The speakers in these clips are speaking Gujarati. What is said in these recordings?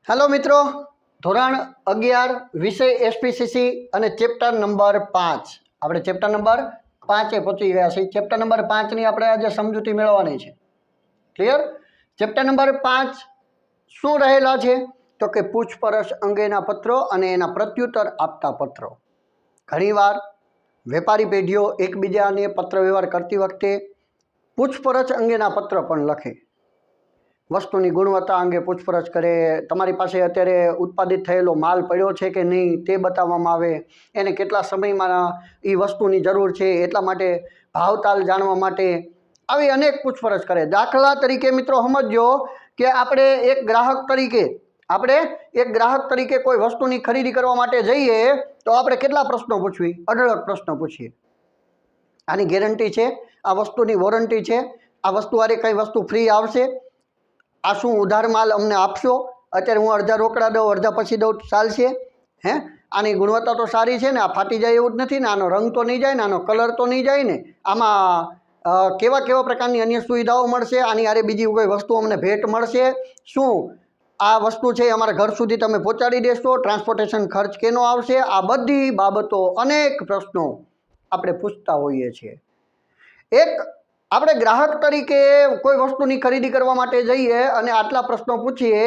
हेलो मित्रों, धोरण 11 विषय एसपीसीसी અને ચેપ્ટર નંબર 5 આપણે ચેપ્ટર નંબર 5 એ પહોંચી ગયા છીએ। ચેપ્ટર નંબર 5 ની આપણે આજે સમજૂતી મેળવવાની છે। ક્લિયર? ચેપ્ટર નંબર 5 શું રહેલા છે તો કે પૂછપરછ અંગેના પત્રો અને એના પ્રત્યુત્તર આપતા પત્રો। ઘણીવાર વેપારી પેઢીઓ એકબીજાને પત્ર વ્યવહાર કરતી વખતે પૂછપરછ અંગેના પત્ર પણ લખે। वस्तुनी गुणवत्ता अंगे पूछपरछ करे, तमारी पासे अत्यारे उत्पादित थयेलो माल पड्यो छे के नहीं ते बताववामां आवे, एने केटला समयमां ई वस्तुनी जरूर छे एटला माटे भावताल जाणवा माटे आवी अनेक पूछपरछ करे। दाखला तरीके मित्रों समजो के आपणे एक ग्राहक तरीके कोई वस्तुनी खरीदी करवा माटे जईए तो आपणे केटला प्रश्नो पूछवी? अढळक प्रश्नो पूछीए। आनी गेरंटी छे, आ वस्तुनी वोरंटी छे, आ वस्तु हारे कई वस्तु फ्री आवशे, आ शू उधार माल अमने आपशो, अत्यारे हूँ अर्धा रोकड़ा दऊँ अर्धा पछी दऊँ चालशे? हे आनी गुणवत्ता तो सारी छे ने, आ फाटी जाए एवुं ज नथी ने, आनो रंग तो नहीं जाए ने, आनो कलर तो नहीं जाए ने, आमां केवा केवा प्रकारनी अन्य सुविधाओं मळशे, आनी हारे बीजी कोई वस्तु अमने भेट मळशे? शू आ वस्तु छे अमारा घर सुधी तमे पहोंचाडी देशो? ट्रांसपोर्टेशन खर्च केनो आवशे? आ बधी बाबतो अनेक प्रश्नों आपणे पूछता होईए छीए। एक આપણે ગ્રાહક તરીકે કોઈ વસ્તુની ખરીદી કરવા માટે જઈએ અને આટલા પ્રશ્નો પૂછીએ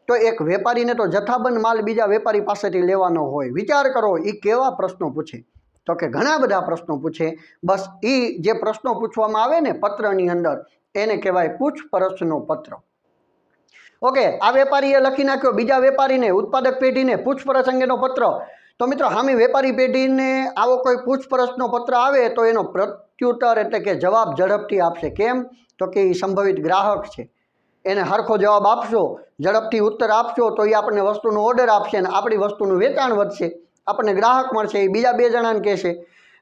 તો એક વેપારીને તો જથ્થાબંધ માલ બીજા વેપારી પાસેથી લેવાનો હોય। વિચાર કરો એ કેવા પ્રશ્નો પૂછે, તો કે ઘણા બધા પ્રશ્નો પૂછે। બસ એ જે પ્રશ્નો પૂછવામાં આવે ને પત્રની અંદર એને કહેવાય પૂછપરછનો પત્ર। ઓકે, આ વેપારીએ લખી નાખ્યો બીજા વેપારીને, ઉત્પાદક પેઢીને પૂછપરછ અંગેનો પત્ર। तो मित्रों हामी वेपारी पेढ़ी ने आवो कोई पूछपरछनो पत्र आवे तो एनो प्रत्युत्तर एटले के जवाब झड़पथी आपशे। केम? तो कि संभवित ग्राहक छे एने हरखो जवाब आपशो, झड़पथी उत्तर आपशो तो ये आपने वस्तुनो ऑर्डर आपशे ने आपणी वस्तुनुं वेचाण वधशे, आपने ग्राहक मळशे, ए बीजा बे जणाने कहेशे।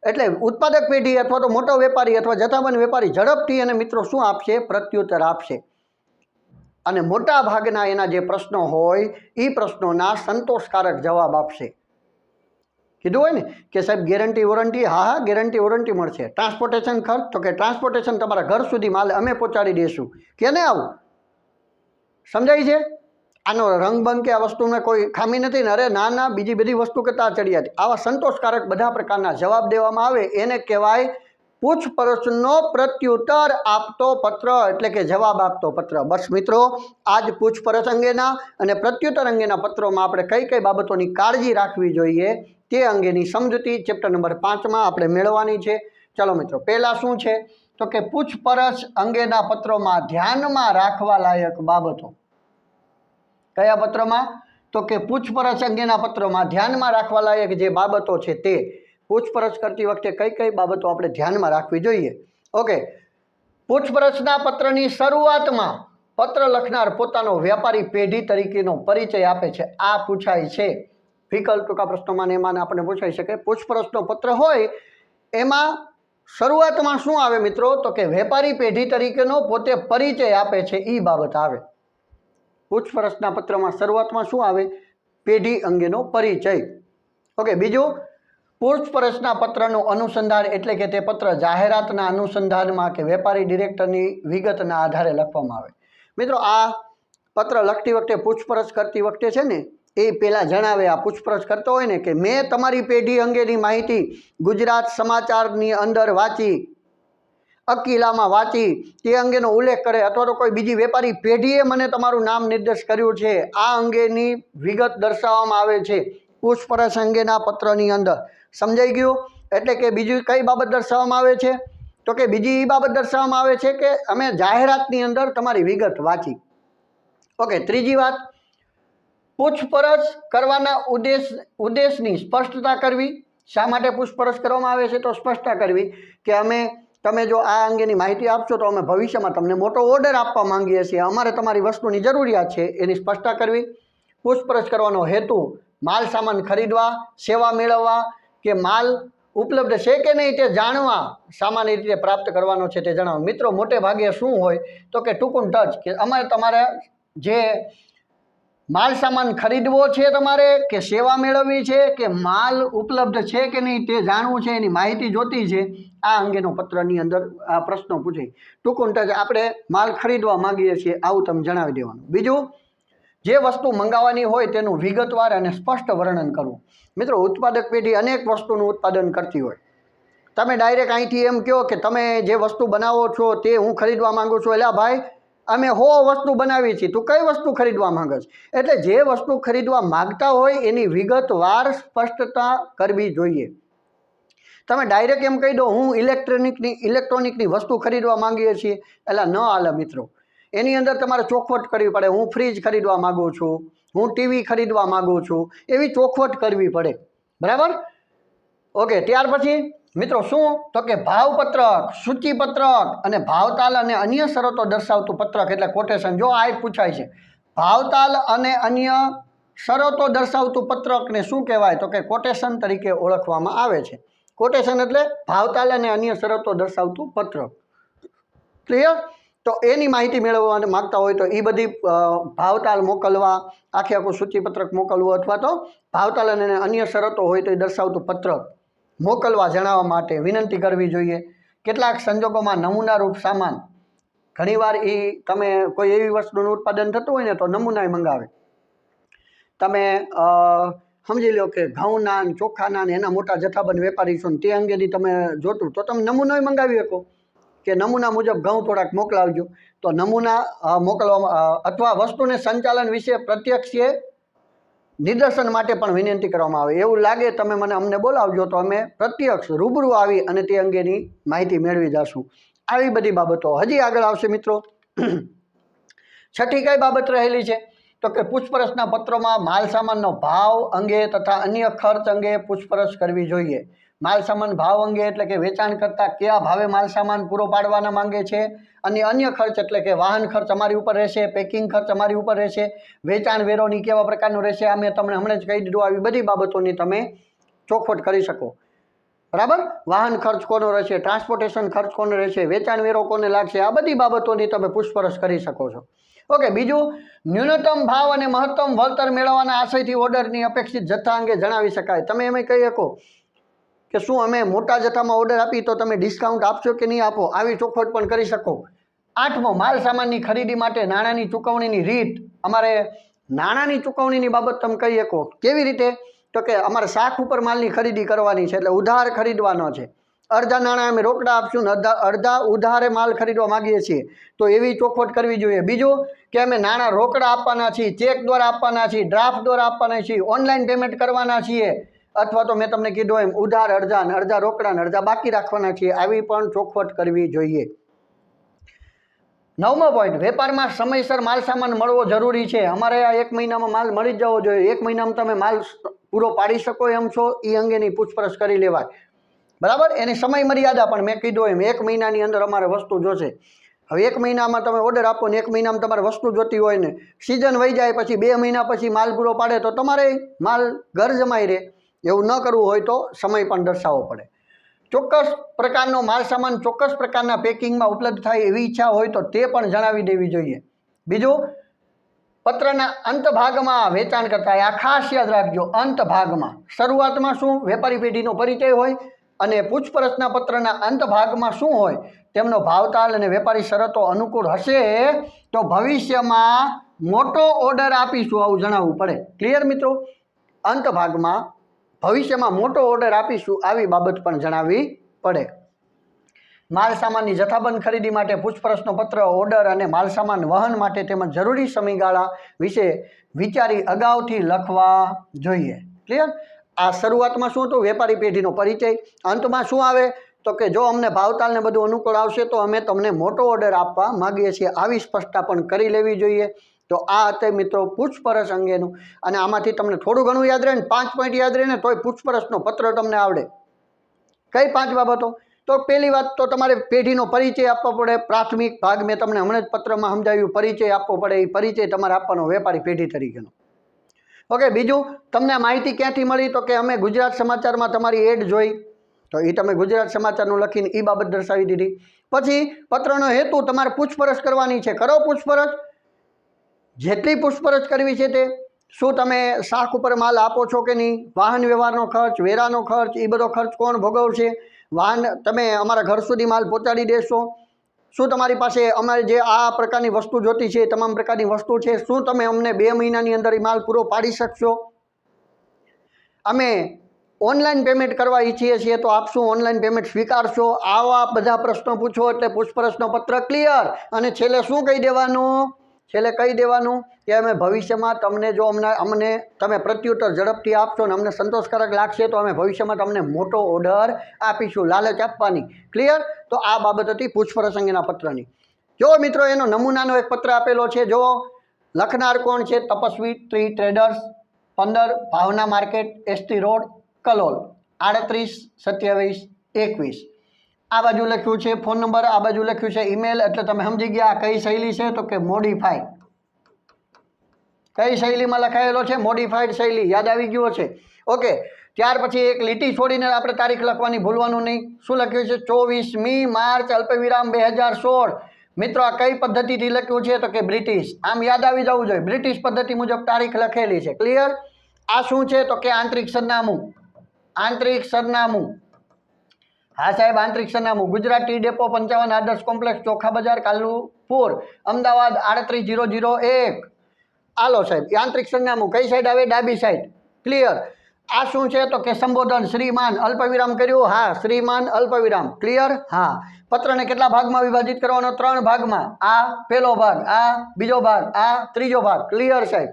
एटले उत्पादक पेढ़ी अथवा तो मोटो वेपारी अथवा जथ्थाबंध वेपारी झड़पथी एने मित्रों शुं आपशे? प्रत्युत्तर आपशे। अने मोटा भागना एना जे प्रश्नो होय ए प्रश्नोना संतोषकारक जवाब आपशे। कीधुं होय ने के साहेब गेरंटी वोरंटी, हाँ हाँ गेरंटी वोरंटी मळशे। ट्रांसपोर्टेशन खर्च, तो के ट्रांसपोर्टेशन तमारा घर सुधी माल अमे पहोंचाडी देशुं। केने आवुं? समजाय छे? आनो रंग बंग के आ वस्तुने कोई खामी नथी ने? अरे ना ना, बीजी बधी वस्तु करता चढ़ी हती। आवा संतोषकारक बधा प्रकारना जवाब देवामां आवे एने कहेवाय पूछपरछनो प्रत्युत्तर आपतो पत्र, एटले के जवाब आपतो पत्र। बस मित्रों, आज पूछपरछ अंगेना अने प्रत्युत्तर अंगेना पत्रोमां आपणे कई कई बाबतोनी काळजी राखवी जोईए ते अंगेनी समजूती चेप्टर नंबर 5 में आपणे मेळववानी छे। चलो मित्रों, पहला शुं छे तो के पूछपरछ अंगेना पत्रोमां ध्यानमां राखवा लायक बाबतो। कया पत्रोमां? तो के पूछपरछ अंगेना पत्रोमां ध्यानमां राखवा लायक जे बाबतो छे ते पूछपरछ करती वखते कई कई बाबतो आपणे ध्यानमां राखवी जोईए। ओके, पूछपरछना पत्रनी शरूआतमां पत्र लखनार पोतानो व्यापारी पेढ़ी तरीकेनो परिचय आपे छे। आ पूछाय छे विकल्प टूंका प्रश्नों में एमां आपणे पूछाई शके। पूछपरछनो पत्र होय एमां शरूआतमां शुं आवे मित्रों? तो के वेपारी पेढ़ी तरीकेनो पोते परिचय आपे छे ई बाबत आवे। पूछपरछना पत्रमां शरूआतमां शुं आवे? पेढ़ी अंगेनो परिचय। ओके, बीजुं पूछपरछना पत्रनो अनुसंधान एटले के ते पत्र जाहेरातना अनुसंधानमां के वेपारी डिरेक्टरनी विगतना आधारे लखवामां आवे। मित्रों, आ पत्र लखती वखते पूछपरछ करती वखते छे ने ए पहला जणावे, आ पूछपरछ करतो होय ने के मैं तमारी पेढ़ी अंगेनी माहिती गुजरात समाचारनी अंदर वाँची, अकीलामां वाँची, ते अंगेनो उल्लेख करे, अथवा तो कोई बीजी वेपारी पेढ़ीए मने तमारुं नाम निर्देश कर्युं छे, आ अंगेनी विगत दर्शाववामां आवे छे पूछपरछ अंगेना पत्रनी अंदर। समजाई गयुं? एटले के बीजी कई बाबत दर्शाववामां आवे छे? तो के बीजी ई बाबत दर्शाववामां आवे छे के अमे जाहेरातनी अंदर तमारी विगत वाँची। ओके, त्रीजी वात, पूछपरछ करवाना उद्देश्यनी स्पष्टता करवी। शा माटे पूछपरछ करवामां आवे छे? तो स्पष्टता करवी के अमे तमे जो आ अंगेनी माहिती आपशो तो अमे भविष्यमां तमने मोटो ऑर्डर आपवा मांगीए छीए, अमारे तमारी वस्तुनी जरूरियात छे, एनी स्पष्टता करवी। पूछपरछ करवानो हेतु माल सामान खरीदवा, सेवा मेळववा के माल उपलब्ध छे के नहीं ते जाणवा, सामान्य रीते प्राप्त करवानो छे ते जणावो। मित्रों, मोटे भागे शुं होय तो के टूकूं टच के अमारे तमारे जे माल सामान खरीदवो छे तमारे के सेवा मेळववी छे के माल उपलब्ध छे के नहीं ते जाणवुं छे, एनी माहिती जोती छे, आ अंगेनो पत्रनी अंदर आ प्रश्नो पूछे। टूंकूं टच आपणे माल खरीदवा मांगीए छीए आवुं तमे जणावी देवानुं। बीजुं જે વસ્તુ મંગાવવાની હોય તેનું વિગતવાર અને સ્પષ્ટ વર્ણન કરવું. મિત્રો, ઉત્પાદક પેઢી અનેક વસ્તુનું ઉત્પાદન કરતી હોય. તમે ડાયરેક્ટ અહીંથી એમ કહો કે તમે જે વસ્તુ બનાવો છો તે હું ખરીદવા માગું છું. એટલે ભાઈ, અમે 100 વસ્તુ બનાવી છે, તું કઈ વસ્તુ ખરીદવા માંગસ? એટલે જે વસ્તુ ખરીદવા માગતા હોય એની વિગતવાર સ્પષ્ટતા કરવી જોઈએ. તમે ડાયરેક્ટ એમ કહી દો હું ઇલેક્ટ્રોનિકની વસ્તુ ખરીદવા માંગીએ છીએ, એટલે ન હાલે મિત્રો. એની અંદર તમારે ચોખવટ કરવી પડે. હું ફ્રીજ ખરીદવા માગું છું, હું ટીવી ખરીદવા માગું છું, એવી ચોખવટ કરવી પડે. બરાબર? ઓકે. ત્યાર પછી મિત્રો શું તો કે ભાવપત્રક, સૂચિપત્રક અને ભાવતાલ અને અન્ય શરતો દર્શાવતું પત્રક એટલે કોટેશન. જો આ પૂછાય છે, ભાવતાલ અને અન્ય શરતો દર્શાવતું પત્રકને શું કહેવાય તો કે કોટેશન તરીકે ઓળખવામાં આવે છે. કોટેશન એટલે ભાવતાલ અને અન્ય શરતો દર્શાવતું પત્રક. ક્લિયર? તો એની માહિતી મેળવવા માગતા હોય તો એ બધી ભાવતાલ મોકલવા, આખું સૂચિપત્રક મોકલવું, અથવા તો ભાવતાલ અને અન્ય શરતો હોય તો એ દર્શાવતું પત્રક મોકલવા જણાવવા માટે વિનંતી કરવી જોઈએ. કેટલાક સંજોગોમાં નમૂનારૂપ સામાન, ઘણીવાર એ તમે કોઈ એવી વસ્તુનું ઉત્પાદન થતું હોય ને તો નમૂના મંગાવે. તમે સમજી લો કે ઘઉંના, ચોખાના એના મોટા જથ્થાબંધ વેપારી છો ને તે અંગેની તમે જોતું તો તમે નમૂનો મંગાવી શકો કે નમૂના મુજબ ઘઉં થોડાક મોકલાવજો. તો નમૂના મોકલવામાં અથવા વસ્તુને સંચાલન વિશે પ્રત્યક્ષ નિદર્શન માટે પણ વિનંતી કરવામાં આવે. એવું લાગે તમે અમને બોલાવજો તો અમે પ્રત્યક્ષ રૂબરૂ આવી અને તે અંગેની માહિતી મેળવી જશું. આવી બધી બાબતો હજી આગળ આવશે મિત્રો. છઠ્ઠી કઈ બાબત રહેલી છે તો કે પૂછપરછના પત્રોમાં માલ સામાનનો ભાવ અંગે તથા અન્ય ખર્ચ અંગે પૂછપરછ કરવી જોઈએ. માલ સામાન ભાવ અંગે એટલે કે વેચાણ કરતા કયા ભાવે માલ સામાન પૂરો પાડવાના માંગે છે, અને અન્ય ખર્ચ એટલે કે વાહન ખર્ચ અમારી ઉપર રહેશે, પેકિંગ ખર્ચ અમારી ઉપર રહેશે, વેચાણ વેરોની કેવા પ્રકારનો રહેશે, આ મેં તમને હમણાં જ કહી દીધું. આવી બધી બાબતોની તમે ચોખવટ કરી શકો. બરાબર? વાહન ખર્ચ કોનો રહેશે, ટ્રાન્સપોર્ટેશન ખર્ચ કોનો રહેશે, વેચાણ વેરો કોને લાગશે, આ બધી બાબતોની તમે પૂછપરછ કરી શકો છો. ઓકે. બીજું, ન્યૂનતમ ભાવ અને મહત્તમ વળતર મેળવવાના આશયથી ઓર્ડરની અપેક્ષિત જથ્થા અંગે જણાવી શકાય. તમે એમ કહી શકો કે શું અમે મોટા જથ્થામાં ઓર્ડર આપી તો તમે ડિસ્કાઉન્ટ આપશો કે નહીં આપો, આવી ચોખવટ પણ કરી શકો. 8મો, માલ સામાનની ખરીદી માટે નાણાંની ચૂકવણીની રીત. અમારે નાણાંની ચૂકવણીની બાબત તમે કહી શકો. કેવી રીતે તો કે અમારે શાખ ઉપર માલની ખરીદી કરવાની છે એટલે ઉધાર ખરીદવાનો છે. અડધા નાણાં અમે રોકડા આપશું ને અડધા ઉધારે માલ ખરીદવા માગીએ છીએ તો એવી ચોખવટ કરવી જોઈએ. બીજું કે અમે નાણાં રોકડા આપવાના છીએ, ચેક દ્વારા આપવાના છીએ, ડ્રાફ્ટ દ્વારા આપવાના છીએ, ઓનલાઈન પેમેન્ટ કરવાના છીએ, અથવા તો મેં તમને કીધું એમ ઉધાર અડધા ને અડધા રોકડા ને અડધા બાકી રાખવાના છીએ. આવી પણ ચોખવટ કરવી જોઈએ. 9મો પોઈન્ટ, વેપારમાં સમયસર માલ સામાન મળવો જરૂરી છે. અમારે આ 1 મહિનામાં માલ મળી જ જવો જોઈએ. 1 મહિનામાં તમે માલ પૂરો પાડી શકો એમ છો એ અંગેની પૂછપરછ કરી લેવાય. બરાબર? એની સમય મર્યાદા પણ મેં કીધું એમ 1 મહિનાની અંદર અમારે વસ્તુ જોશે. હવે 1 મહિનામાં તમે ઓર્ડર આપો ને 1 મહિનામાં તમારે વસ્તુ જોતી હોય ને સિઝન વહી જાય પછી 2 મહિના પછી માલ પૂરો પાડે તો તમારે માલ ઘર જમાઈ રહે. એવું ન કરવું હોય તો સમય પણ દર્શાવવો પડે. ચોક્કસ પ્રકારનો માલ સામાન ચોક્કસ પ્રકારના પેકિંગમાં ઉપલબ્ધ થાય એવી ઈચ્છા હોય તો તે પણ જણાવી દેવી જોઈએ. બીજું, પત્રના અંત ભાગમાં વેચાણ કરતા, આ ખાસ યાદ રાખજો, અંત ભાગમાં. શરૂઆતમાં શું વેપારી પેઢીનો પરિચય હોય અને પૂછપરછના પત્રના અંત ભાગમાં શું હોય તેમનો ભાવતાલ અને વેપારી શરતો અનુકૂળ હશે તો ભવિષ્યમાં મોટો ઓર્ડર આપીશું આવું જણાવવું પડે. ક્લિયર મિત્રો? અંત ભાગમાં ભવિષ્યમાં મોટો ઓર્ડર આપીશું આવી બાબત પણ જણાવવી પડે. માલ સામાનની જથ્થાબંધ ખરીદી માટે પૂછપરછનો પત્ર, ઓર્ડર અને માલ સામાન વહન માટે તેમજ જરૂરી સમયગાળા વિશે વિચારી અગાઉથી લખવા જોઈએ. ક્લિયર? આ શરૂઆતમાં શું હતું? વેપારી પેઢીનો પરિચય. અંતમાં શું આવે તો કે જો અમને ભાવતાલને બધું અનુકૂળ આવશે તો અમે તમને મોટો ઓર્ડર આપવા માગીએ છીએ. આવી સ્પષ્ટતા પણ કરી લેવી જોઈએ. તો આ હતા મિત્રો પૂછપરછ અંગેનું. અને આમાંથી તમને થોડું ઘણું યાદ રહે ને 5 પોઈન્ટ યાદ રહે ને તોય પૂછપરછનો પત્ર તમને આવડે. કઈ 5 બાબતો? તો પહેલી વાત તો તમારે પેઢીનો પરિચય આપવો પડે. પ્રાથમિક ભાગ મેં તમને હમણાં જ પત્રમાં સમજાવ્યું, પરિચય આપવો પડે. એ પરિચય તમારે આપવાનો વેપારી પેઢી તરીકેનો. ઓકે. બીજું, તમને માહિતી ક્યાંથી મળી તો કે અમે ગુજરાત સમાચારમાં તમારી એડ જોઈ તો એ તમે ગુજરાત સમાચારનું લખીને એ બાબત દર્શાવી દીધી. પછી પત્રનો હેતુ તમારે પૂછપરછ કરવાની છે. કરો પૂછપરછ. જેટલી પૂછપરછ કરવી છે તે શું તમે શાખ ઉપર માલ આપો છો કે નહીં, વાહન વ્યવહારનો ખર્ચ, વેરાનો ખર્ચ, એ બધો ખર્ચ કોણ ભોગવશે, વાહન તમે અમારા ઘર સુધી માલ પહોંચાડી દેશો, શું તમારી પાસે અમારે જે આ પ્રકારની વસ્તુ જોતી છે તમામ પ્રકારની વસ્તુ છે, શું તમે અમને 2 મહિનાની અંદર એ માલ પૂરો પાડી શકશો? અમે ઓનલાઈન પેમેન્ટ કરવા ઈચ્છીએ છીએ તો આપ શું ઓનલાઈન પેમેન્ટ સ્વીકારશો? આવા બધા પ્રશ્નો પૂછો એટલે પૂછપરછનો પત્ર ક્લિયર. અને છેલ્લે શું કહી દેવાનું? છેલ્લે કહી દેવાનું કે અમે ભવિષ્યમાં તમને જો અમને તમે પ્રત્યુત્તર ઝડપથી આપશો અને અમને સંતોષકારક લાગશે તો અમે ભવિષ્યમાં તમને મોટો ઓર્ડર આપીશું, લાલચ આપવાની. ક્લિયર? તો આ બાબત હતી પૂછપરછ અંગેના પત્રની. જો મિત્રો એનો નમૂનાનો એક પત્ર આપેલો છે, જો લખનાર કોણ છે? તપસ્વી ટ્રી ટ્રેડર્સ, 15 ભાવના માર્કેટ, એસટી રોડ, કલોલ, 382721. આ બાજુ લખ્યું છે ફોન નંબર, આ બાજુ લખ્યું છે ઈમેલ. એટલે તમે સમજી ગયા કઈ શૈલી છે, તો કે મોડિફાઈડ. કઈ શૈલીમાં લખાયેલો છે? મોડિફાઈડ શૈલી. યાદ આવી ગયું છે? ઓકે. ત્યાર પછી એક લીટી છોડીને આપણે તારીખ લખવાની ભૂલવાનું નહીં. શું લખ્યું છે? 24મી માર્ચ અલ્પવિરામ 2016. મિત્રો આ કઈ પદ્ધતિથી લખ્યું છે? તો કે બ્રિટિશ. આમ યાદ આવી જવું જોઈએ, બ્રિટિશ પદ્ધતિ મુજબ તારીખ લખેલી છે. ક્લિયર? આ શું છે? તો કે આંતરિક સરનામું. આંતરિક સરનામું. હા સાહેબ, આંતરિક સરનામું ગુજરાત ટી ડેપો 55 આદર્શ કોમ્પ્લેક્સ, ચોખા બજાર, કાલુપુર, અમદાવાદ 38001. આલો સાહેબ, આંતરિક સરનામું કઈ સાઈડ આવે? ડાબી સાઈડ. ક્લિયર? આ શું છે? તો કે સંબોધન શ્રીમાન અલ્પવિરામ કર્યું. હા, શ્રીમાન અલ્પવિરામ. ક્લિયર? હા. પત્રને કેટલા ભાગમાં વિભાજિત કરવાનો? 3 ભાગમાં. આ પહેલો ભાગ, આ બીજો ભાગ, આ ત્રીજો ભાગ. ક્લિયર સાહેબ?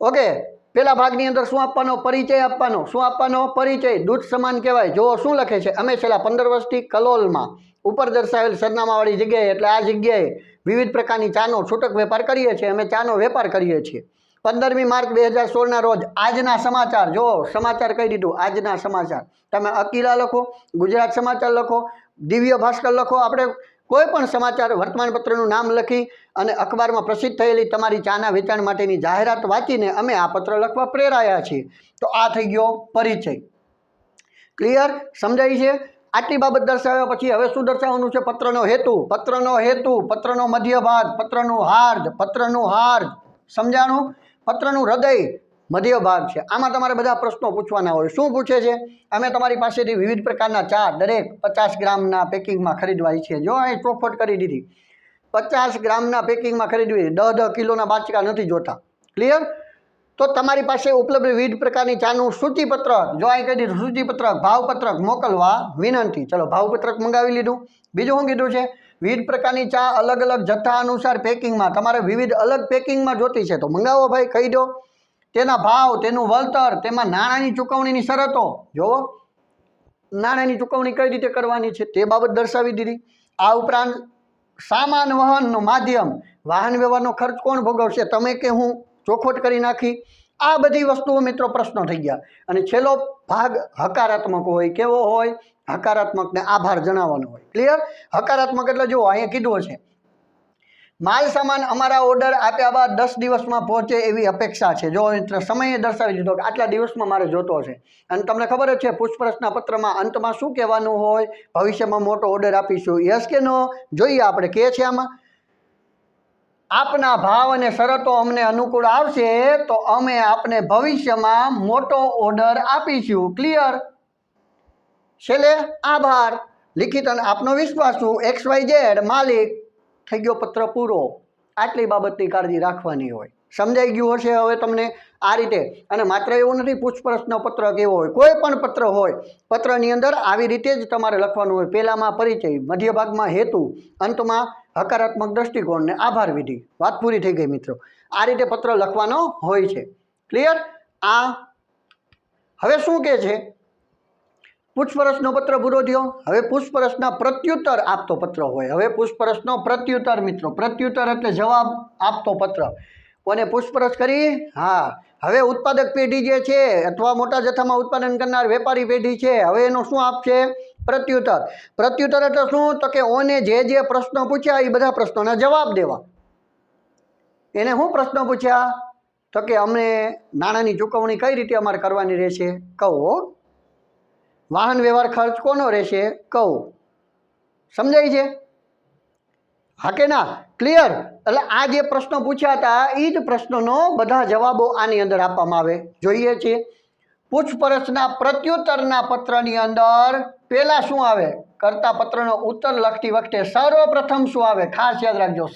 ઓકે. પેલા ભાગની અંદર શું આપવાનો? પરિચય આપવાનો. શું આપવાનો? પરિચય. દૂધ સમાન કહેવાય. જો શું લખે છે? અમે છેલ્લા 15 વર્ષથી કલોલમાં ઉપર દર્શાવેલ સરનામાવાળી જગ્યાએ, એટલે આ જગ્યાએ વિવિધ પ્રકારની ચાનો છૂટક વેપાર કરીએ છીએ. અમે ચાનો વેપાર કરીએ છીએ. 15મી માર્ચ 2016ના રોજ આજના સમાચાર. જો સમાચાર કહી દીધું, આજના સમાચાર. તમે અકીલા લખો, ગુજરાત સમાચાર લખો, દિવ્ય ભાસ્કર લખો, આપણે કોઈ પણ સમાચાર વર્તમાનપત્રનું નામ લખી અને અખબારમાં પ્રસિદ્ધ થયેલી તમારી ચાના વેચાણ માટેની જાહેરાત વાંચીને અમે આ પત્ર લખવા પ્રેરાયા છીએ. તો આ થઈ ગયો પરિચય. ક્લિયર? સમજાય છે? આટલી બાબત દર્શાવ્યા પછી હવે શું દર્શાવવાનું છે? પત્રનો હેતુ. પત્રનો હેતુ, પત્રનો મધ્ય ભાગ, પત્રનું હાર્દ, પત્રનું હાર્દ. સમજાણું? પત્રનું હૃદય મધ્ય ભાગ છે. આમાં તમારે બધા પ્રશ્નો પૂછવાના હોય. શું પૂછે છે? અમે તમારી પાસેથી વિવિધ પ્રકારના ચા દરેક 50 ગ્રામના પેકિંગમાં ખરીદવા ઈચ્છીએ. જો અહીં ચોખવટ કરી દીધી, 50 ગ્રામના પેકિંગમાં ખરીદવી, 10 કિલોના બાચકા નથી જોતા. ક્લિયર? તો તમારી પાસે ઉપલબ્ધ વિવિધ પ્રકારની ચાનું સૂચિપત્રક. જો અહીં કહી દીધું સૂચિપત્રક, ભાવપત્રક મોકલવા વિનંતી. ચલો, ભાવપત્રક મંગાવી લીધું. બીજું શું કીધું છે? વિવિધ પ્રકારની ચા અલગ અલગ જથ્થા અનુસાર પેકિંગમાં. તમારે વિવિધ અલગ પેકિંગમાં જોતી છે તો મંગાવો ભાઈ, કહી દો. તેના ભાવ, તેનું વળતર, તેમાં નાણાંની ચૂકવણીની શરતો. જુઓ, નાણાંની ચૂકવણી કઈ રીતે કરવાની છે તે બાબત દર્શાવી દીધી. આ ઉપરાંત સામાન વહનનું માધ્યમ, વાહન વ્યવહારનો ખર્ચ કોણ ભોગવશે? તમે કે હું? ચોખવટ કરી નાખી. આ બધી વસ્તુઓ મિત્રો પ્રશ્નો થઈ ગયા. અને છેલ્લો ભાગ હકારાત્મક હોય. કેવો હોય? હકારાત્મક ને આભાર જણાવવાનો હોય. ક્લિયર? હકારાત્મક એટલે જુઓ અહીંયા કીધું છે, માલ સામાન અમારા ઓર્ડર આપ્યા બાદ 10 દિવસમાં પહોંચે એવી અપેક્ષા છે. જો સમયે દર્શાવી દીધો કે આટલા દિવસમાં મારે જોતો છે. અને તમને ખબર જ છે પૂછપરછના પત્રમાં અંતમાં શું કહેવાનું હોય? ભવિષ્યમાં મોટો ઓર્ડર આપીશું. યસ કે નો? જોઈએ આપણે કે છે આમાં, આપના ભાવ અને શરતો અમને અનુકૂળ આવશે તો અમે આપને ભવિષ્યમાં મોટો ઓર્ડર આપીશું. ક્લિયર? છેલ્લે આભાર. લિખિત અને આપનો વિશ્વાસુ XYZ માલિક. થઈ ગયો પત્ર પૂરો. આટલી બાબતની કાળજી રાખવાની હોય. સમજાઈ ગયું હશે હવે તમને આ રીતે. અને માત્ર એવું નથી પૂછપરછનો પત્ર કેવો હોય, કોઈ પણ પત્ર હોય, પત્રની અંદર આવી રીતે જ તમારે લખવાનું હોય. પહેલામાં પરિચય, મધ્ય ભાગમાં હેતુ, અંતમાં હકારાત્મક દ્રષ્ટિકોણ ને આભાર વિધિ. વાત પૂરી થઈ ગઈ મિત્રો. આ રીતે પત્ર લખવાનો હોય છે. ક્લિયર? આ હવે શું કહે છે? પૂછપરછનો પત્ર પૂરો થયો. હવે પૂછપરછના પ્રત્યુત્તર આપતો પત્ર હોય. હવે પૂછપરછનો પ્રત્યુત્તર મિત્રો, પ્રત્યુત્તર એટલે જવાબ આપતો પત્ર. કોને પૂછપરછ કરી? હા. હવે ઉત્પાદક પેઢી જે છે અથવા મોટા જથ્થામાં ઉત્પાદન કરનાર વેપારી પેઢી છે, હવે એનો શું આપશે? પ્રત્યુત્તર. પ્રત્યુત્તર એટલે શું? તો કે ઓને જે પ્રશ્નો પૂછ્યા એ બધા પ્રશ્નોના જવાબ દેવા. એને શું પ્રશ્નો પૂછ્યા? તો કે અમને નાણાંની ચૂકવણી કઈ રીતે અમારે કરવાની રહેશે? કહો. વાહન વ્યવહાર ખર્ચ કોનો રહેશે? કહું. સમજાય છે? હા કે ના? ક્લિયર? એટલે આ જે પ્રશ્નો પૂછ્યા હતા એ જ પ્રશ્નોનો બધા જવાબો આની અંદર આપવામાં આવે. જોઈએ છીએ પૂછપરછના પ્રત્યુત્તરના પત્રની અંદર પહેલા શું આવે? કરતા પત્રનો ઉત્તર લખતી વખતે સર્વપ્રથમ શું આવે? ખાસ યાદ રાખજો,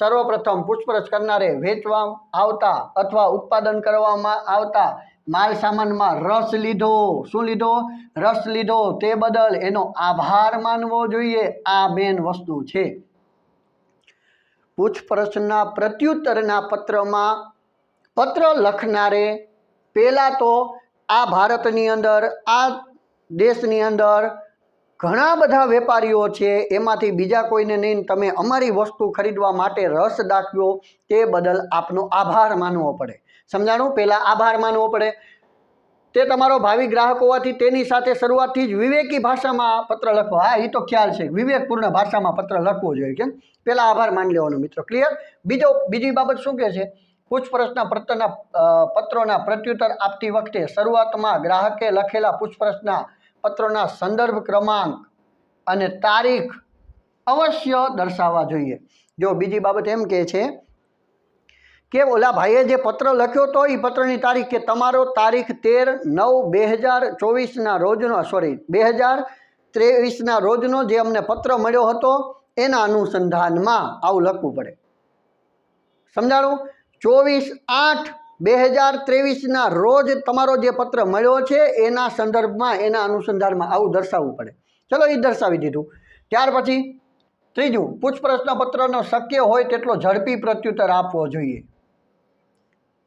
સર્વપ્રથમ પૂછપરછ કરનારે વેચવા આવતા અથવા ઉત્પાદન કરવામાં આવતા માલ સામાનમાં રસ લીધો. શું લીધો? રસ લીધો. તે બદલ એનો આભાર માનવો જોઈએ. આ મેન વસ્તુ છે. પૂછપરછના પ્રત્યુત્તરના પત્રમાં પત્ર લખનારે પહેલાં તો આ ભારતની અંદર, આ દેશની અંદર ઘણા બધા વેપારીઓ છે, એમાંથી બીજા કોઈને નહીં તમે અમારી વસ્તુ ખરીદવા માટે રસ દાખવ્યો તે બદલ આપનો આભાર માનવો પડે. સમજાણું? પહેલાં આભાર માનવો પડે. તે તમારો ભાવિ ગ્રાહક હોવાથી તેની સાથે શરૂઆતથી જ વિવેકી ભાષામાં પત્ર લખવો. હા, એ તો ખ્યાલ છે, વિવેકપૂર્ણ ભાષામાં પત્ર લખવો જોઈએ. કેમ? પહેલાં આભાર માની લેવાનો મિત્રો. ક્લિયર? બીજી બાબત શું કહે છે? પૂછપરછના પત્રોના પ્રત્યુત્તર આપતી વખતે શરૂઆતમાં ગ્રાહકે લખેલા પૂછપરછના પત્રોના સંદર્ભ ક્રમાંક અને તારીખ અવશ્ય દર્શાવવા જોઈએ. જો બીજી બાબત એમ કહે છે કે ઓલા ભાઈએ જે પત્ર લખ્યો હતો એ પત્રની તારીખ, કે તમારો તારીખ 13/9/2024ના રોજનો 2023ના રોજનો જે અમને પત્ર મળ્યો હતો એના અનુસંધાનમાં આવું લખવું પડે. સમજાણું? 24/8/2023ના રોજ તમારો જે પત્ર મળ્યો છે એના સંદર્ભમાં, એના અનુસંધાનમાં આવું દર્શાવવું પડે. ચલો, એ દર્શાવી દીધું. ત્યાર પછી ત્રીજું, પૂછપરછના પત્રનો શક્ય હોય તેટલો ઝડપી પ્રત્યુત્તર આપવો જોઈએ.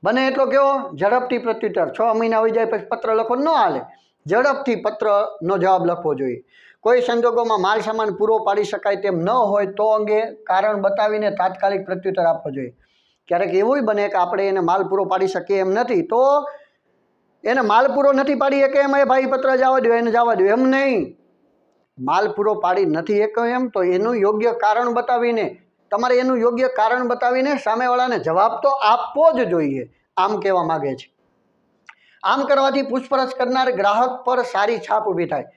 બને એટલો કેવો? ઝડપથી પ્રત્યુત્તર. 6 મહિના હોઈ જાય પછી પત્ર લખો ન હાલે. ઝડપથી પત્રનો જવાબ લખવો જોઈએ. કોઈ સંજોગોમાં માલ સામાન પૂરો પાડી શકાય તેમ ન હોય તો અંગે કારણ બતાવીને તાત્કાલિક પ્રત્યુત્તર આપવો જોઈએ. ક્યારેક એવું બને કે આપણે એને માલ પૂરો પાડી શકીએ એમ નથી, તો એને માલ પૂરો નથી પાડી શકે એમ, એ ભાઈ પત્ર જવા દો, એને જવા દો એમ નહીં. માલ પૂરો પાડી નથી શકે એમ તો એનું યોગ્ય કારણ બતાવીને, તમારે એનું યોગ્ય કારણ બતાવીને સામેવાળાને જવાબ તો આપવો જ જોઈએ. આમ કહેવા માગે છે. આમ કરવાથી પૂછપરછ કરનાર ગ્રાહક પર સારી છાપ ઊભી થાય.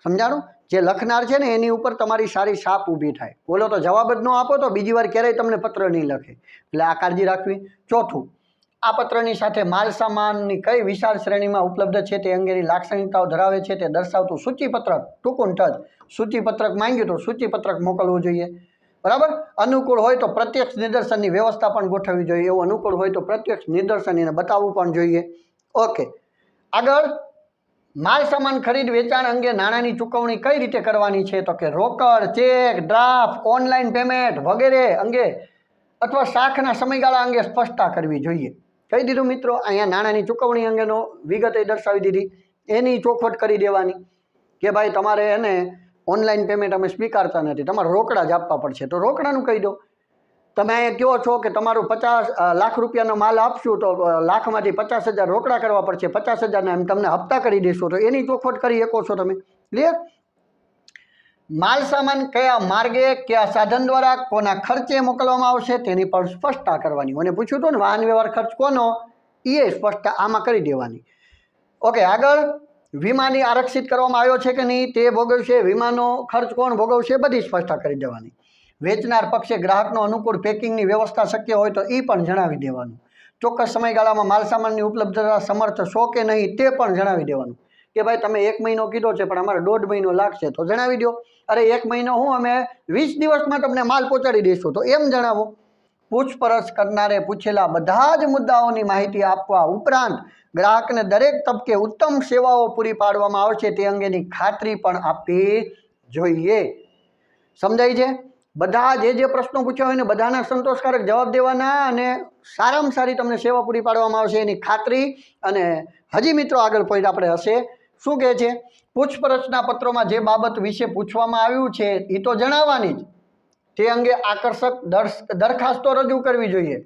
સમજાણું? જે લખનાર છે ને એની ઉપર તમારી સારી છાપ ઊભી થાય. બોલો તો જવાબ જ ન આપો તો બીજી વાર ક્યારેય તમને પત્ર નહીં લખે. એટલે આ કાળજી રાખવી. ચોથું, આ પત્રની સાથે માલ સામાનની કઈ વિશાળ શ્રેણીમાં ઉપલબ્ધ છે તે અંગેની લાક્ષણિકતાઓ ધરાવે છે તે દર્શાવતું સૂચિપત્રક, ટૂંકું ટચ સૂચિપત્રક માંગ્યું તો સૂચિપત્રક મોકલવું જોઈએ. બરાબર? અનુકૂળ હોય તો પ્રત્યક્ષ નિદર્શનની વ્યવસ્થા પણ ગોઠવવી જોઈએ. એવું અનુકૂળ હોય તો પ્રત્યક્ષ નિદર્શન એને બતાવવું પણ જોઈએ. ઓકે, આગળ માલ સામાન ખરીદ વેચાણ અંગે નાણાંની ચૂકવણી કઈ રીતે કરવાની છે? તો કે રોકડ, ચેક, ડ્રાફ્ટ, ઓનલાઈન પેમેન્ટ વગેરે અંગે અથવા શાખના સમયગાળા અંગે સ્પષ્ટતા કરવી જોઈએ. કહી દીધું મિત્રો. અહીંયા નાણાંની ચૂકવણી અંગેનો વિગતે દર્શાવી દીધી. એની ચોખવટ કરી દેવાની કે ભાઈ તમારે એને ઓનલાઈન પેમેન્ટ અમે સ્વીકારતા નથી, તમારે રોકડા જ આપવા પડશે, તો રોકડાનું કહી દો. તમે અહીંયા કહો છો કે તમારું 50 લાખ રૂપિયાનો માલ આપશું તો લાખમાંથી 50,000 રોકડા કરવા પડશે, 50,000ના એમ તમને હપ્તા કરી દેશો, તો એની ચોખવટ કરી શકો છો તમે. ક્લિયર? માલ સામાન કયા માર્ગે, કયા સાધન દ્વારા, કોના ખર્ચે મોકલવામાં આવશે તેની પણ સ્પષ્ટતા કરવાની. મને પૂછ્યું હતું ને વાહન વ્યવહાર ખર્ચ કોનો, એ સ્પષ્ટતા આમાં કરી દેવાની. ઓકે, આગળ વીમાની આરક્ષિત કરવામાં આવ્યો છે કે નહીં તે ભોગવશે, વીમાનો ખર્ચ કોણ ભોગવશે, બધી સ્પષ્ટતા કરી દેવાની. વેચનાર પક્ષે ગ્રાહકનો અનુકૂળ પેકિંગની વ્યવસ્થા શક્ય હોય તો એ પણ જણાવી દેવાનું. ચોક્કસ સમયગાળામાં માલ સામાનની ઉપલબ્ધતા સમર્થ છો કે નહીં તે પણ જણાવી દેવાનું. કે ભાઈ તમે 1 મહિનો કીધો છે પણ અમારે 1.5 મહિનો લાગશે તો જણાવી દો. અરે 1 મહિનો હું અમે 20 દિવસમાં તમને માલ પહોંચાડી દઈશું તો એમ જણાવો. પૂછપરછ કરનારે પૂછેલા બધા જ મુદ્દાઓની માહિતી આપવા ઉપરાંત ગ્રાહકને દરેક તબકે ઉત્તમ સેવાઓ પૂરી પાડવામાં આવશે તે અંગેની ખાતરી પણ આપવી જોઈએ. સમજાય છે? બધા જે પ્રશ્નો પૂછ્યા હોય ને બધાના સંતોષકારક જવાબ દેવાના અને સારામાં સારી તમને સેવા પૂરી પાડવામાં આવશે એની ખાતરી. અને હજી મિત્રો આગળ પોઈન્ટ આપણે હશે. શું કહે છે? પૂછપરછના પત્રોમાં જે બાબત વિશે પૂછવામાં આવ્યું છે એ તો જણાવવાની જ, તે અંગે આકર્ષક દરખાસ્તો રજૂ કરવી જોઈએ.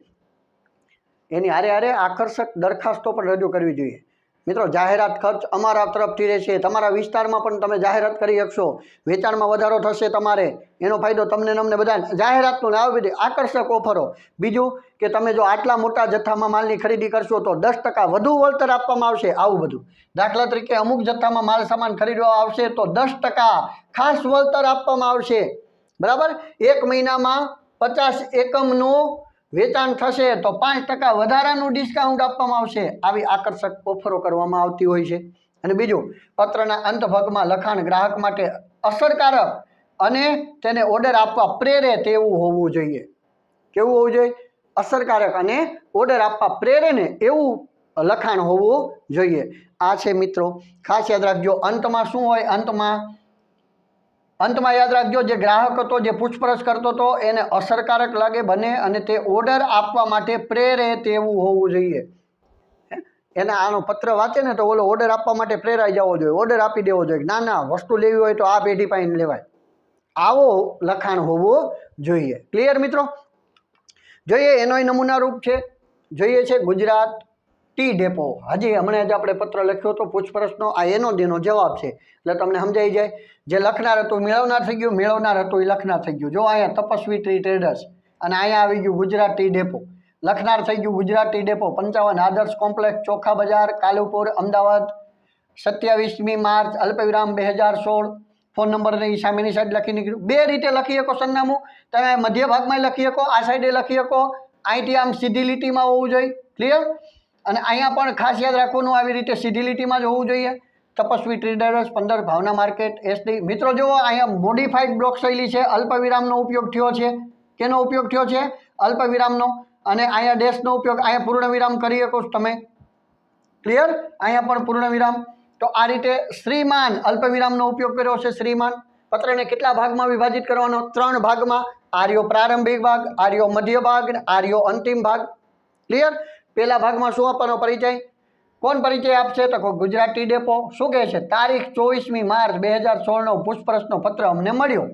એની હારે આકર્ષક દરખાસ્તો પણ રજૂ કરવી જોઈએ. મિત્રો જાહેરાત ખર્ચ અમારા તરફથી રહેશે, તમારા વિસ્તારમાં પણ તમે જાહેરાત કરી શકશો, વેચાણમાં વધારો થશે, તમારે એનો ફાયદો તમને ને અમને બધા. જાહેરાતનું આવી બધી આકર્ષક ઓફરો. બીજું કે તમે જો આટલા મોટા જથ્થામાં માલની ખરીદી કરશો તો 10% વધુ વળતર આપવામાં આવશે. આવું બધું. દાખલા તરીકે અમુક જથ્થામાં માલ સામાન ખરીદવા આવશે તો 10% ખાસ વળતર આપવામાં આવશે. બરાબર? 1 મહિનામાં 50 એકમનું વેચાણ થશે તો 5% વધારાનું ડિસ્કાઉન્ટ આપવામાં આવશે. આવી આકર્ષક ઓફરો કરવામાં આવતી હોય છે. અને બીજું, પત્રના અંત ભાગમાં લખાણ ગ્રાહક માટે અસરકારક અને તેને ઓર્ડર આપવા પ્રેરે તેવું હોવું જોઈએ. કેવું હોવું જોઈએ? અસરકારક અને ઓર્ડર આપવા પ્રેરે ને એવું લખાણ હોવું જોઈએ. આ છે મિત્રો, ખાસ યાદ રાખજો. અંતમાં શું હોય? અંતમાં યાદ રાખજો, જે ગ્રાહક હતો, જે પૂછપરછ કરતો હતો, એને અસરકારક લાગે બને અને તે ઓર્ડર આપવા માટે પ્રેરે તેવું હોવું જોઈએ. એને આનો પત્ર વાંચે ને તો ઓલો ઓર્ડર આપવા માટે પ્રેરાઈ જવો જોઈએ, ઓર્ડર આપી દેવો જોઈએ. ના, વસ્તુ લેવી હોય તો આ પેઢી પાઈને લેવાય, આવો લખાણ હોવું જોઈએ. ક્લિયર મિત્રો? જોઈએ એનોય નમૂના રૂપ છે. જોઈએ છે ગુજરાત ટી ડેપો. હજી હમણાં જ આપણે પત્ર લખ્યો હતો પૂછપરછનો, આ એનો જેનો જવાબ છે, એટલે તમને સમજાઈ જાય. જે લખનાર હતું મેળવનાર થઈ ગયું, મેળવનાર હતું એ લખનાર થઈ ગયું. જો અહીંયા તપસ્વી ટ્રી ટ્રેડર્સ અને અહીંયા આવી ગયું ગુજરાત ટી ડેપો. લખનાર થઈ ગયું ગુજરાત ટી ડેપો, 55 આદર્શ કોમ્પ્લેક્સ, ચોખા બજાર, કાલુપુર, અમદાવાદ, 27મી માર્ચ, અલ્પવિરામ 2016. ફોન નંબરની સામેની સાઈડ લખી નીકળ્યું. બે રીતે લખી શકો સરનામું. તમે મધ્ય ભાગમાં લખી શકો, આ સાઈડે લખી શકો. અહીંથી આમ સીધી લીટીમાં હોવું જોઈએ. ક્લિયર? અને અહીંયા પણ ખાસ યાદ રાખવાનું, આવી રીતે સીધી લીટીમાં જ હોવું જોઈએ. તપસ્વી ટ્રેડર્સ 15 ભાવના માર્કેટ એસડી. મિત્રો જુઓ, અહીંયા મોડિફાઈડ બ્લોક શૈલી છે, અલ્પવિરામનો ઉપયોગ થયો છે. કેનો ઉપયોગ થયો છે? અલ્પવિરામનો. અને અહીંયા ડેશનો ઉપયોગ, અહીંયા પૂર્ણ વિરામ કરી શકો તમે. ક્લિયર? અહીંયા પણ પૂર્ણ વિરામ. તો આ રીતે શ્રીમાન અલ્પવિરામનો ઉપયોગ કર્યો છે. શ્રીમાન. પત્રને કેટલા ભાગમાં વિભાજિત કરવાનો? 3 ભાગમાં. આર્યો પ્રારંભિક ભાગ, આર્યો મધ્ય ભાગ, આર્યો અંતિમ ભાગ. ક્લિયર? પહેલા ભાગમાં શું આપવાનો? પરિચય. કોણ પરિચય આપશે? તો ગુજરાત ટી ડેપો. શું કહે છે? તારીખ 24મી માર્ચ 2016 પૂછપરછનો પત્ર અમને મળ્યો.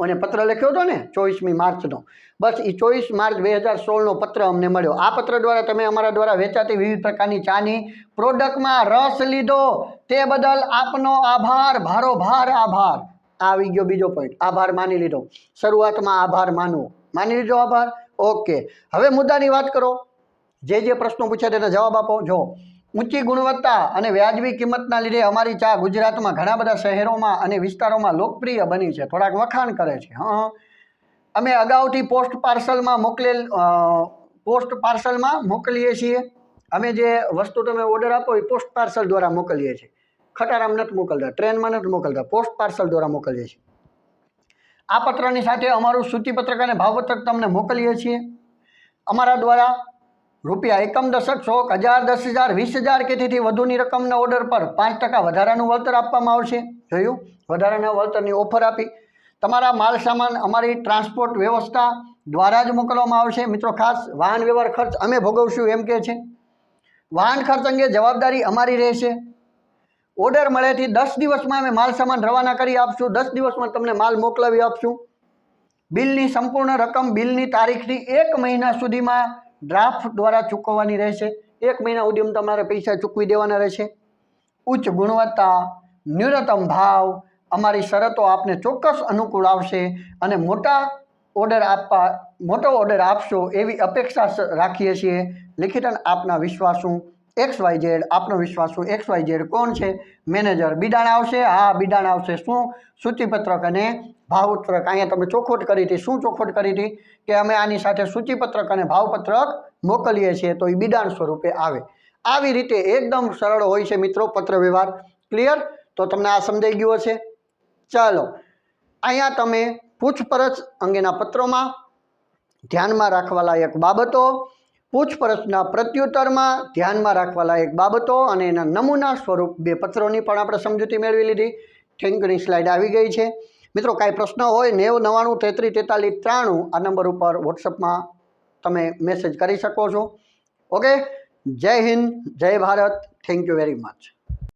અને પત્ર લખ્યો હતો ને 24મી માર્ચનો, બસ એ 24 માર્ચ 2016નો પત્ર અમને મળ્યો. આ પત્ર દ્વારા તમે અમારા દ્વારા વેચાતી વિવિધ પ્રકારની ચાની પ્રોડક્ટમાં રસ લીધો, તે બદલ આપનો આભાર, ભારોભાર આભાર. આવી ગયો બીજો પોઈન્ટ, આભાર માની લીધો. શરૂઆતમાં આભાર માનવો, માની લીધો આભાર. ઓકે, હવે મુદ્દાની વાત કરો. જે પ્રશ્નો પૂછ્યા તેના જવાબ આપો. જો ઊંચી ગુણવત્તા અને વ્યાજબી કિંમતના લીધે અમારી ચા ગુજરાતમાં ઘણા બધા શહેરોમાં અને વિસ્તારોમાં લોકપ્રિય બની છે. થોડાક વખાણ કરે છે. અમે અગાઉથી પોસ્ટ પાર્સલમાં મોકલીએ છીએ. અમે જે વસ્તુ તમે ઓર્ડર આપો એ પોસ્ટ પાર્સલ દ્વારા મોકલીએ છીએ. ખટારામ નથી મોકલતા, ટ્રેનમાં નથી મોકલતા, પોસ્ટ પાર્સલ દ્વારા મોકલીએ છીએ. આ પત્રની સાથે અમારું સૂચિપત્રક અને ભાવપત્રક તમને મોકલીએ છીએ. અમારા દ્વારા રૂપિયા એકમ દશક 100, 1000, 10,000, 20,000 કે તેથી વધુની રકમના ઓર્ડર પર 5% વધારાનું વળતર આપવામાં આવશે. જોયું? વધારાના વળતરની ઓફર આપી. તમારા માલ સામાન અમારી ટ્રાન્સપોર્ટ વ્યવસ્થા દ્વારા જ મોકલવામાં આવશે. મિત્રો ખાસ વાહન વ્યવહાર ખર્ચ અમે ભોગવશું એમ કે છે. વાહન ખર્ચ અંગે જવાબદારી અમારી રહેશે. ઓર્ડર મળેથી 10 દિવસમાં અમે માલ સામાન રવાના કરી આપશું. 10 દિવસમાં તમને માલ મોકલાવી આપશું. બિલની સંપૂર્ણ રકમ બિલની તારીખથી 1 મહિના સુધીમાં ડ્રાફ્ટ દ્વારા ચૂકવવાની રહેશે. 1 મહિના સુધીમાં તમારે પૈસા ચૂકવી દેવાના રહેશે. ઉચ્ચ ગુણવત્તા, ન્યૂનતમ ભાવ, અમારી શરતો આપને ચોક્કસ અનુકૂળ આવશે અને મોટો ઓર્ડર આપશો એવી અપેક્ષા રાખીએ છીએ. લિખિત આપના વિશ્વાસુ XYZ. આપનો વિશ્વાસુ XYZ કોણ છે? મેનેજર. બિડાણ આવશે? હા, બિડાણ આવશે. શું? સૂચિપત્રક અને ભાવપત્રક. અહીંયા તમે ચોખવટ કરી હતી. શું ચોખવટ કરી હતી? કે અમે આની સાથે સૂચિપત્રક અને ભાવપત્રક મોકલીએ છીએ, તો એ બિડાણ સ્વરૂપે આવે. આવી રીતે એકદમ સરળ હોય છે મિત્રો પત્ર વ્યવહાર. ક્લિયર? તો તમને આ સમજાઈ ગયું હશે. ચાલો, અહીંયા તમે પૂછપરછ અંગેના પત્રોમાં ધ્યાનમાં રાખવા લાયક બાબતો, પૂછપરછના પ્રત્યુત્તરમાં ધ્યાનમાં રાખવા લાયક બાબતો અને એના નમૂના સ્વરૂપ 2 પત્રોની પણ આપણે સમજૂતી મેળવી લીધી. થેન્ક યુની સ્લાઇડ આવી ગઈ છે. મિત્રો કાંઈ પ્રશ્ન હોય 90 93 43 93 આ નંબર ઉપર વોટ્સઅપમાં તમે મેસેજ કરી શકો છો. ઓકે, જય હિન્દ, જય Bharat. Thank you very much.